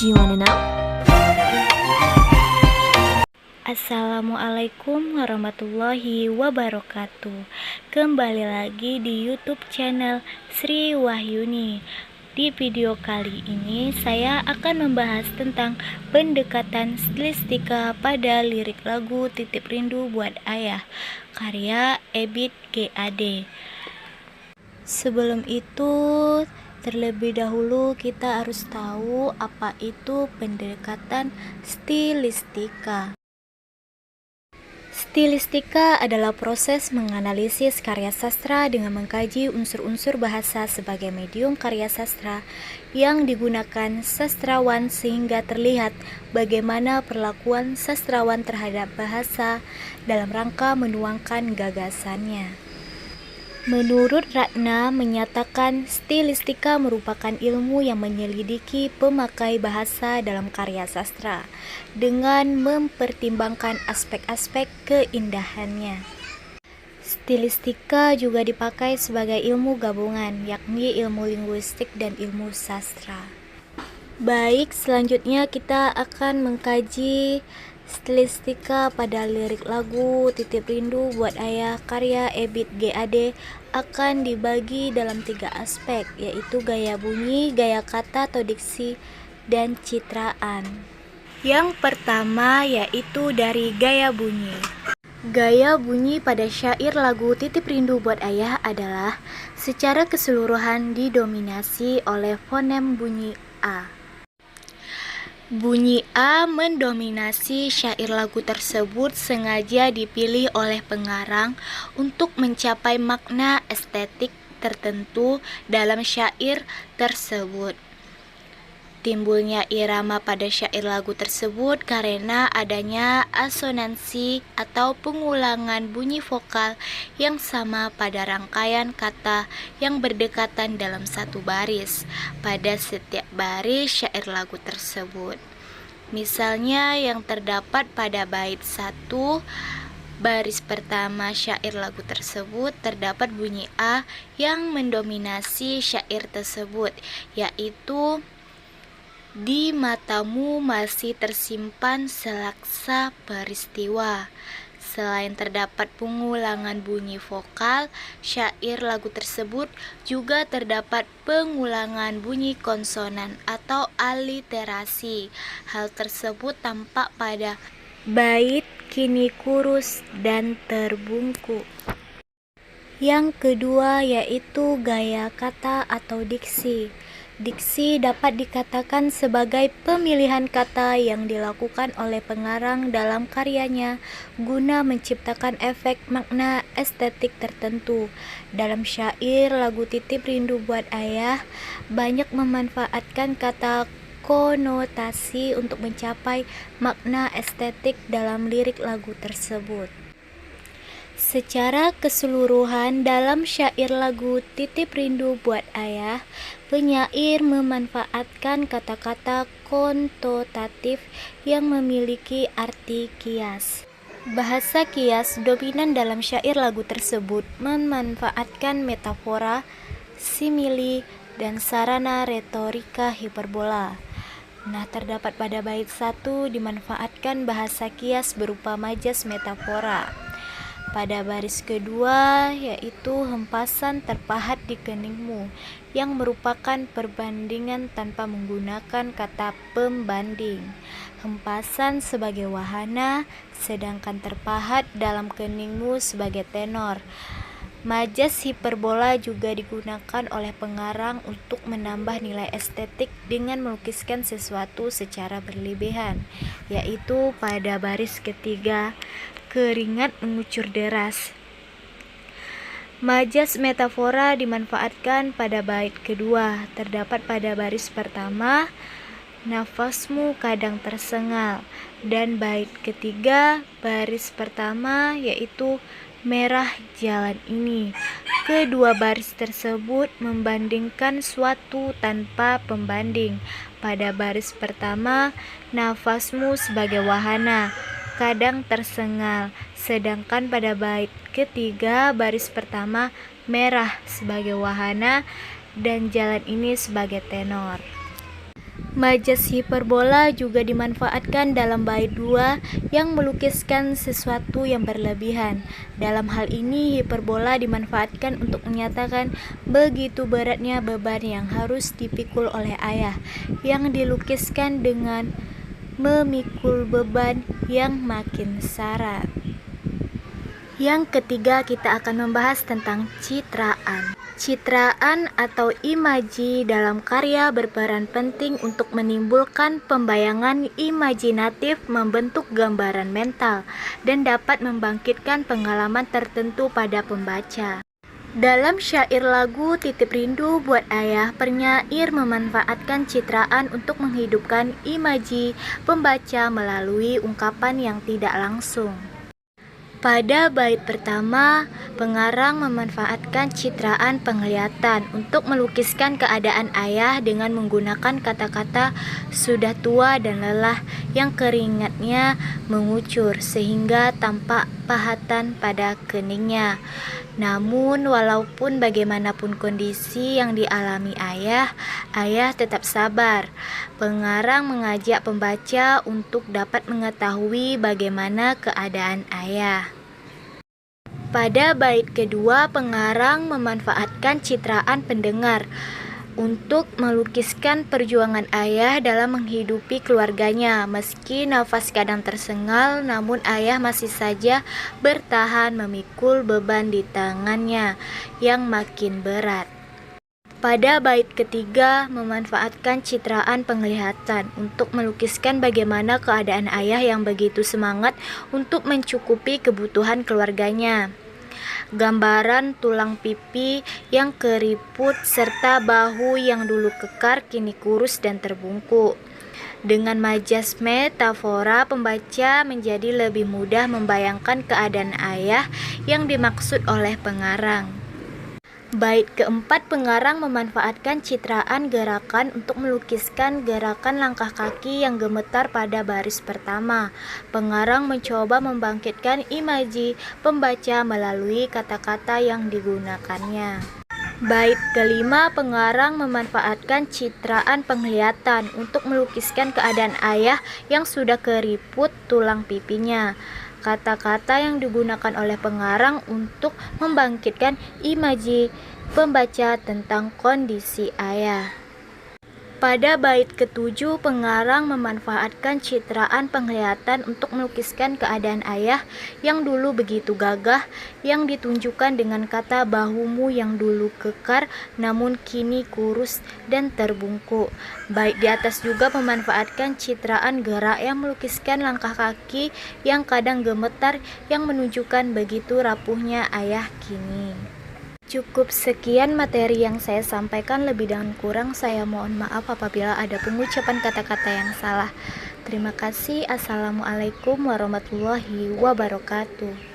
Do you wanna know? Assalamualaikum warahmatullahi wabarakatuh. Kembali lagi di YouTube channel Sri Wahyuni. Di video kali ini saya akan membahas tentang pendekatan stilistika pada lirik lagu Titip Rindu Buat Ayah karya Ebit GAD. Sebelum itu, terlebih dahulu kita harus tahu apa itu pendekatan stilistika. Stilistika adalah proses menganalisis karya sastra dengan mengkaji unsur-unsur bahasa sebagai medium karya sastra yang digunakan sastrawan sehingga terlihat bagaimana perlakuan sastrawan terhadap bahasa dalam rangka menuangkan gagasannya. Menurut Ratna menyatakan stilistika merupakan ilmu yang menyelidiki pemakai bahasa dalam karya sastra dengan mempertimbangkan aspek-aspek keindahannya. Stilistika juga dipakai sebagai ilmu gabungan, yakni ilmu linguistik dan ilmu sastra. Baik, selanjutnya kita akan mengkaji stilistika pada lirik lagu Titip Rindu Buat Ayah karya Ebit GAD akan dibagi dalam 3 aspek, yaitu gaya bunyi, gaya kata atau diksi, dan citraan. Yang pertama yaitu dari gaya bunyi. Gaya bunyi pada syair lagu Titip Rindu Buat Ayah adalah secara keseluruhan didominasi oleh fonem bunyi A. Bunyi A mendominasi syair lagu tersebut sengaja dipilih oleh pengarang untuk mencapai makna estetik tertentu dalam syair tersebut. Timbulnya irama pada syair lagu tersebut karena adanya asonansi atau pengulangan bunyi vokal yang sama pada rangkaian kata yang berdekatan dalam satu baris pada setiap baris syair lagu tersebut. Misalnya yang terdapat pada bait 1 baris pertama syair lagu tersebut terdapat bunyi A yang mendominasi syair tersebut, yaitu di matamu masih tersimpan selaksa peristiwa. Selain terdapat pengulangan bunyi vokal, syair lagu tersebut juga terdapat pengulangan bunyi konsonan atau aliterasi. Hal tersebut tampak pada bait kini kurus dan terbungkuk. Yang kedua yaitu gaya kata atau diksi. Diksi dapat dikatakan sebagai pemilihan kata yang dilakukan oleh pengarang dalam karyanya guna menciptakan efek makna estetik tertentu. Dalam syair lagu Titip Rindu Buat Ayah banyak memanfaatkan kata konotasi untuk mencapai makna estetik dalam lirik lagu tersebut. Secara keseluruhan dalam syair lagu Titip Rindu Buat Ayah, penyair memanfaatkan kata-kata konnotatif yang memiliki arti kias. Bahasa kias dominan dalam syair lagu tersebut memanfaatkan metafora, simili, dan sarana retorika hiperbola. Nah, terdapat pada bait 1 dimanfaatkan bahasa kias berupa majas metafora. Pada baris kedua yaitu hempasan terpahat di keningmu yang merupakan perbandingan tanpa menggunakan kata pembanding. Hempasan sebagai wahana sedangkan terpahat dalam keningmu sebagai tenor. Majas hiperbola juga digunakan oleh pengarang untuk menambah nilai estetik dengan melukiskan sesuatu secara berlebihan, yaitu pada baris ketiga keringat mengucur deras. Majas metafora dimanfaatkan pada bait kedua, terdapat pada baris pertama nafasmu kadang tersengal, dan bait ketiga baris pertama yaitu merah jalan ini. Kedua baris tersebut membandingkan suatu tanpa pembanding. Pada baris pertama nafasmu sebagai wahana kadang tersengal, sedangkan pada bait ketiga baris pertama merah sebagai wahana dan jalan ini sebagai tenor. Majas hiperbola juga dimanfaatkan dalam bait 2 yang melukiskan sesuatu yang berlebihan. Dalam hal ini, hiperbola dimanfaatkan untuk menyatakan begitu beratnya beban yang harus dipikul oleh ayah, yang dilukiskan dengan memikul beban yang makin syarat. Yang ketiga, kita akan membahas tentang citraan. Citraan atau imaji dalam karya berperan penting untuk menimbulkan pembayangan imajinatif, membentuk gambaran mental, dan dapat membangkitkan pengalaman tertentu pada pembaca. Dalam syair lagu Titip Rindu Buat Ayah, penyair memanfaatkan citraan untuk menghidupkan imaji pembaca melalui ungkapan yang tidak langsung. Pada bait pertama, pengarang memanfaatkan citraan penglihatan untuk melukiskan keadaan ayah dengan menggunakan kata-kata sudah tua dan lelah yang keringatnya mengucur sehingga tampak pahatan pada keningnya. Namun walaupun bagaimanapun kondisi yang dialami ayah tetap sabar. Pengarang mengajak pembaca untuk dapat mengetahui bagaimana keadaan ayah. Pada bait kedua, pengarang memanfaatkan citraan pendengar untuk melukiskan perjuangan ayah dalam menghidupi keluarganya. Meski nafas kadang tersengal, namun ayah masih saja bertahan memikul beban di tangannya yang makin berat. Pada bait ketiga, memanfaatkan citraan penglihatan untuk melukiskan bagaimana keadaan ayah yang begitu semangat untuk mencukupi kebutuhan keluarganya. Gambaran tulang pipi yang keriput serta bahu yang dulu kekar kini kurus dan terbungkuk. Dengan majas metafora, pembaca menjadi lebih mudah membayangkan keadaan ayah yang dimaksud oleh pengarang. Bait keempat, pengarang memanfaatkan citraan gerakan untuk melukiskan gerakan langkah kaki yang gemetar pada baris pertama. Pengarang mencoba membangkitkan imaji pembaca melalui kata-kata yang digunakannya. Bait kelima, pengarang memanfaatkan citraan penglihatan untuk melukiskan keadaan ayah yang sudah keriput tulang pipinya. Kata-kata yang digunakan oleh pengarang untuk membangkitkan imaji pembaca tentang kondisi ayah. Pada bait ketujuh, pengarang memanfaatkan citraan penglihatan untuk melukiskan keadaan ayah yang dulu begitu gagah, yang ditunjukkan dengan kata bahumu yang dulu kekar namun kini kurus dan terbungkuk. Bait di atas juga memanfaatkan citraan gerak yang melukiskan langkah kaki yang kadang gemetar yang menunjukkan begitu rapuhnya ayah kini. Cukup sekian materi yang saya sampaikan, lebih dan kurang saya mohon maaf apabila ada pengucapan kata-kata yang salah. Terima kasih. Assalamualaikum warahmatullahi wabarakatuh.